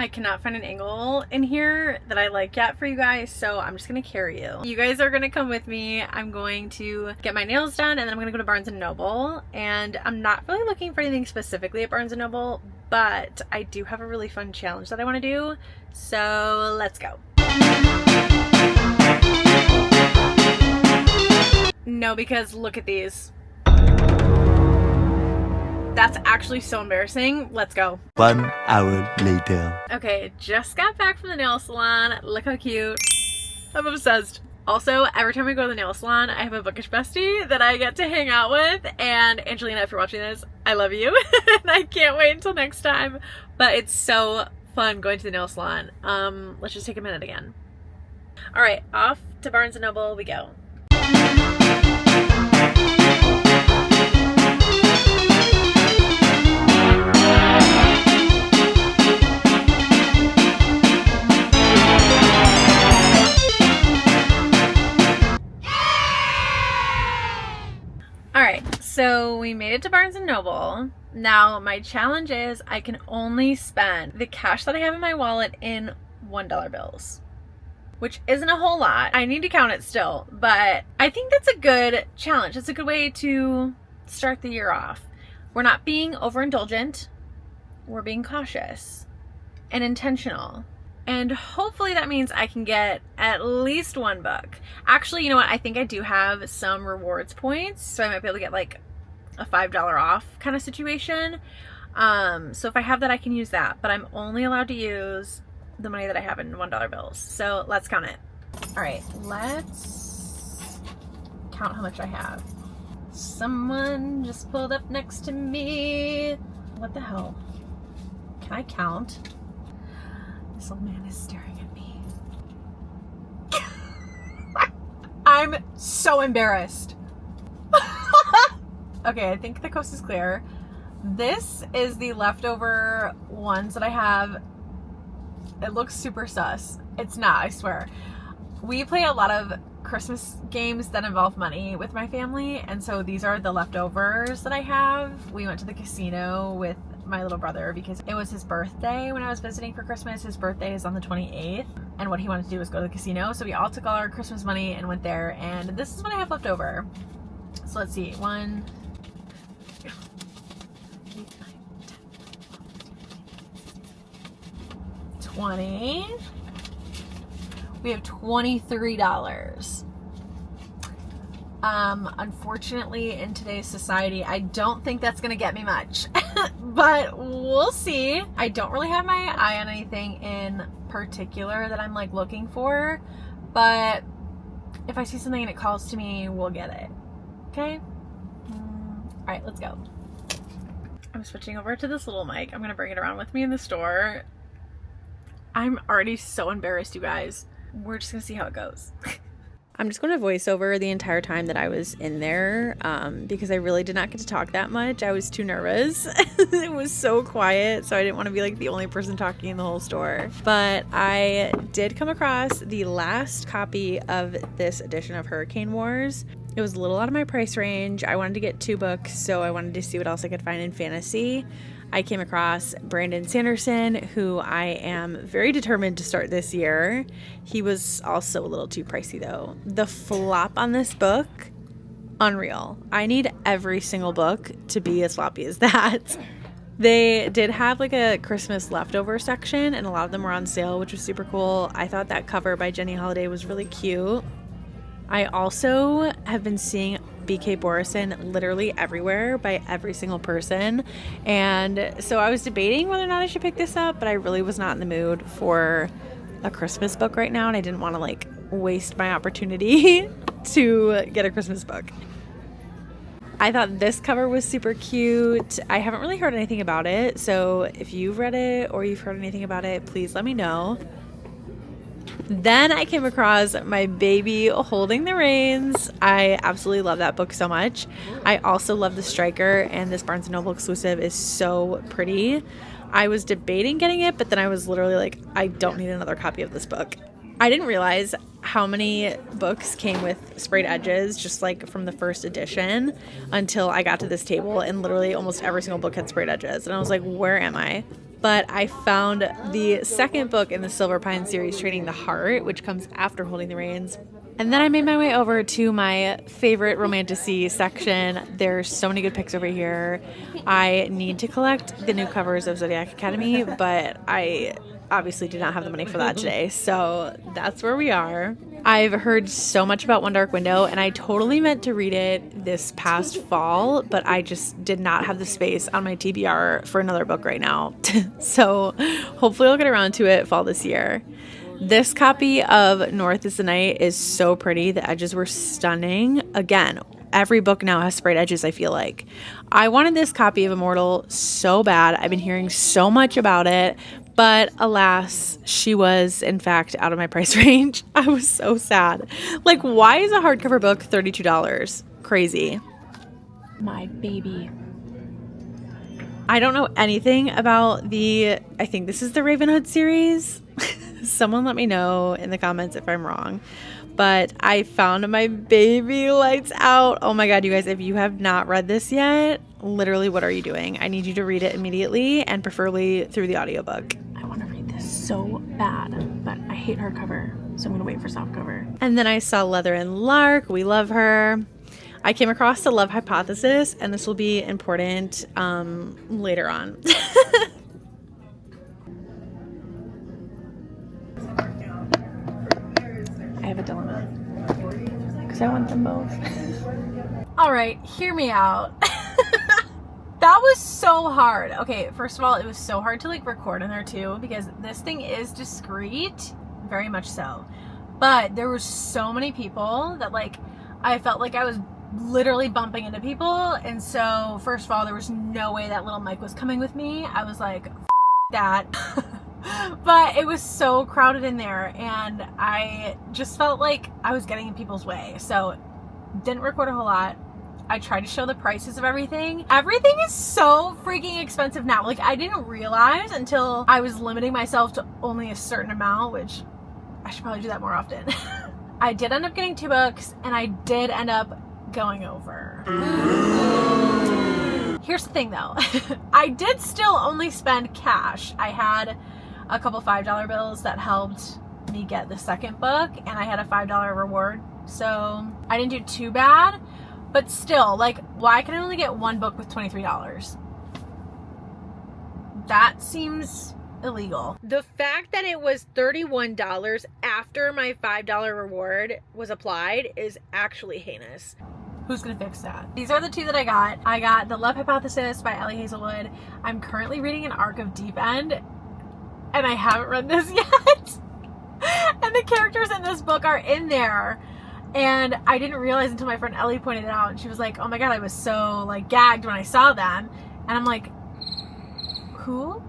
I cannot find an angle in here that I like yet for you guys, so I'm just gonna carry you. You guys are gonna come with me. I'm going to get my nails done, and then I'm gonna go to Barnes & Noble. And I'm not really looking for anything specifically at Barnes & Noble, but I do have a really fun challenge that I wanna do. So let's go. No, because look at these. That's actually so embarrassing. Let's go. 1 hour later. Okay, just got back from the nail salon. Look how cute. I'm obsessed. Also, every time I go to the nail salon, I have a bookish bestie that I get to hang out with. And Angelina, if you're watching this, I love you. And I can't wait until next time. But it's so fun going to the nail salon. Let's just take a minute again. All right, off to Barnes & Noble we go. So we made it to Barnes & Noble. Now my challenge is I can only spend the cash that I have in my wallet in $1 bills, which isn't a whole lot. I need to count it still, but I think that's a good challenge. It's a good way to start the year off. We're not being overindulgent. We're being cautious and intentional. And hopefully that means I can get at least one book. Actually, you know what? I think I do have some rewards points, so I might be able to get like a $5 off kind of situation. So if I have that, I can use that, but I'm only allowed to use the money that I have in $1 bills. So let's count it. All right, let's count how much I have. Someone just pulled up next to me. What the hell? Can I count? This old man is staring at me. I'm so embarrassed. Okay, I think the coast is clear. This is the leftover ones that I have. It looks super sus. It's not, I swear. We play a lot of Christmas games that involve money with my family, and so these are the leftovers that I have. We went to the casino with my little brother because it was his birthday when I was visiting for Christmas. His birthday is on the 28th, and what he wanted to do was go to the casino. So we all took all our Christmas money and went there, and this is what I have left over. So let's see, 1, 2, 3, 4, 5, 10, 20. We have $23. Unfortunately, in today's society, I don't think that's gonna get me much, but we'll see. I don't really have my eye on anything in particular that I'm like looking for, but if I see something and it calls to me, we'll get it. Okay? All right, let's go. I'm switching over to this little mic. I'm gonna bring it around with me in the store. I'm already so embarrassed, you guys. We're just gonna see how it goes. I'm just going to voice over the entire time that I was in there because I really did not get to talk that much. I was too nervous. It was so quiet, so I didn't want to be like the only person talking in the whole store. But I did come across the last copy of this edition of Hurricane Wars. It was a little out of my price range. I wanted to get 2 books, so I wanted to see what else I could find in fantasy. I came across Brandon Sanderson, who I am very determined to start this year. He was also a little too pricey though. The flop on this book, unreal. I need every single book to be as floppy as that. They did have like a Christmas leftover section, and a lot of them were on sale, which was super cool. I thought that cover by Jenny Holiday was really cute. I also have been seeing B.K. Borison literally everywhere by every single person, and so I was debating whether or not I should pick this up, but I really was not in the mood for a Christmas book right now, and I didn't want to like waste my opportunity to get a Christmas book. I thought this cover was super cute. I haven't really heard anything about it, so if you've read it or you've heard anything about it, please let me know. Then I came across My Baby Holding the Reins. I absolutely love that book so much. I also love The Striker, and this Barnes & Noble exclusive is so pretty. I was debating getting it, but then I was literally like, I don't need another copy of this book. I didn't realize how many books came with sprayed edges, just like from the first edition, until I got to this table, and literally almost every single book had sprayed edges. And I was like, where am I? but I found the second book in the Silver Pine series, Training the Heart, which comes after Holding the Reins. And then I made my way over to my favorite romantasy section. There's so many good picks over here. I need to collect the new covers of Zodiac Academy, but I obviously did not have the money for that today. So that's where we are. I've heard so much about One Dark Window, and I totally meant to read it this past fall, but I just did not have the space on my TBR for another book right now. So hopefully I'll get around to it fall this year. This copy of North is the Night is so pretty. The edges were stunning. Again, every book now has sprayed edges, I feel like. I wanted this copy of Immortal so bad. I've been hearing so much about it, but alas, she was in fact out of my price range. I was so sad. Like, why is a hardcover book $32? Crazy. My baby. I don't know anything about I think this is the Ravenhood series. Someone let me know in the comments if I'm wrong. But I found my baby Lights Out. Oh my God, you guys, if you have not read this yet, literally, what are you doing? I need you to read it immediately, and preferably through the audiobook. I want to read this so bad, but I hate hardcover, so I'm going to wait for softcover. And then I saw Leather and Lark. We love her. I came across the Love Hypothesis, and this will be important later on. I have a dilemma because I want them both. All right, hear me out. That was so hard. Okay, first of all, it was so hard to like record in there too, because this thing is discreet, very much so. But there were so many people that like I felt like I was literally bumping into people, and so first of all, there was no way that little mic was coming with me. I was like, F that. But it was so crowded in there, and I just felt like I was getting in people's way, so didn't record a whole lot. I tried to show the prices of everything. Everything is so freaking expensive now. Like, I didn't realize until I was limiting myself to only a certain amount, which I should probably do that more often. I did end up getting 2 books, and I did end up going over. Here's the thing though. I did still only spend cash. I had a couple $5 bills that helped me get the second book, and I had a $5 reward, so I didn't do too bad. But still, like, why can I only get 1 book with $23? That seems illegal. The fact that it was $31 after my $5 reward was applied is actually heinous. Who's gonna fix that? These are the 2 that I got. I got The Love Hypothesis by Ellie Hazelwood. I'm currently reading an arc of Deep End, and I haven't read this yet. And the characters in this book are in there. And I didn't realize until my friend Ellie pointed it out, and she was like, oh my God, I was so like gagged when I saw them. And I'm like, who?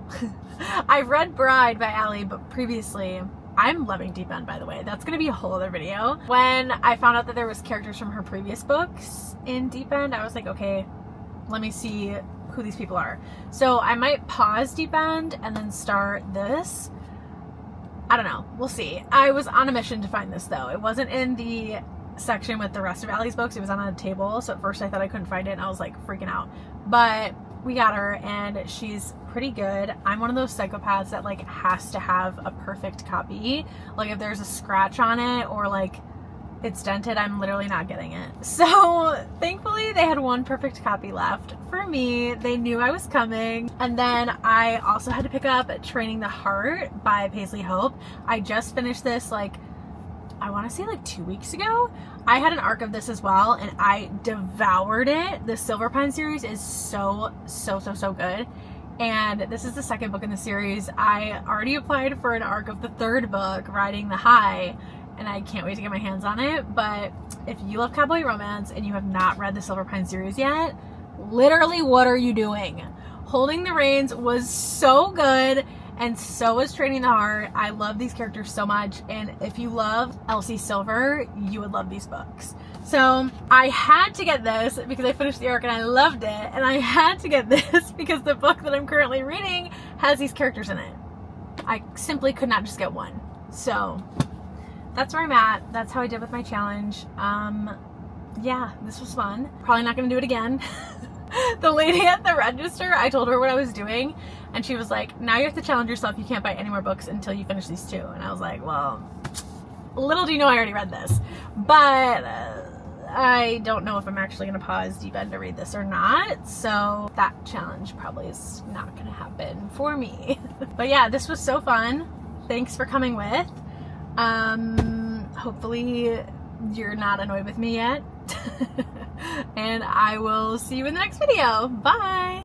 I've read Bride by Ellie, but previously, I'm loving Deep End, by the way. That's going to be a whole other video. When I found out that there was characters from her previous books in Deep End, I was like, okay, let me see who these people are. So I might pause Deep End and then start this. I don't know. We'll see. I was on a mission to find this, though. It wasn't in the section with the rest of Allie's books. It was on a table, so at first I thought I couldn't find it, and I was like freaking out. But we got her, and she's pretty good. I'm one of those psychopaths that like has to have a perfect copy. Like, if there's a scratch on it or like it's dented, I'm literally not getting it. So thankfully they had 1 perfect copy left for me. They knew I was coming. And then I also had to pick up Training the Heart by Paisley Hope. I just finished this like, I want to say like 2 weeks ago. I had an arc of this as well, and I devoured it. The Silver Pine series is so good. And this is the 2nd book in the series. I already applied for an arc of the 3rd book, Riding the High, and I can't wait to get my hands on it. But if you love cowboy romance and you have not read the Silver Pine series yet, literally, what are you doing? Holding the Reins was so good, and so was Training the Heart. I love these characters so much, and if you love Elsie Silver, you would love these books. So I had to get this because I finished the arc and I loved it, and I had to get this because the book that I'm currently reading has these characters in it. I simply could not just get 1. So that's where I'm at. That's how I did with my challenge. Yeah, this was fun. Probably not gonna do it again. The lady at the register, I told her what I was doing, and she was like, now you have to challenge yourself. You can't buy any more books until you finish these 2. And I was like, well, little do you know I already read this. But I don't know if I'm actually going to pause Deep End to read this or not. So that challenge probably is not going to happen for me. But yeah, this was so fun. Thanks for coming with. Hopefully you're not annoyed with me yet. And I will see you in the next video. Bye!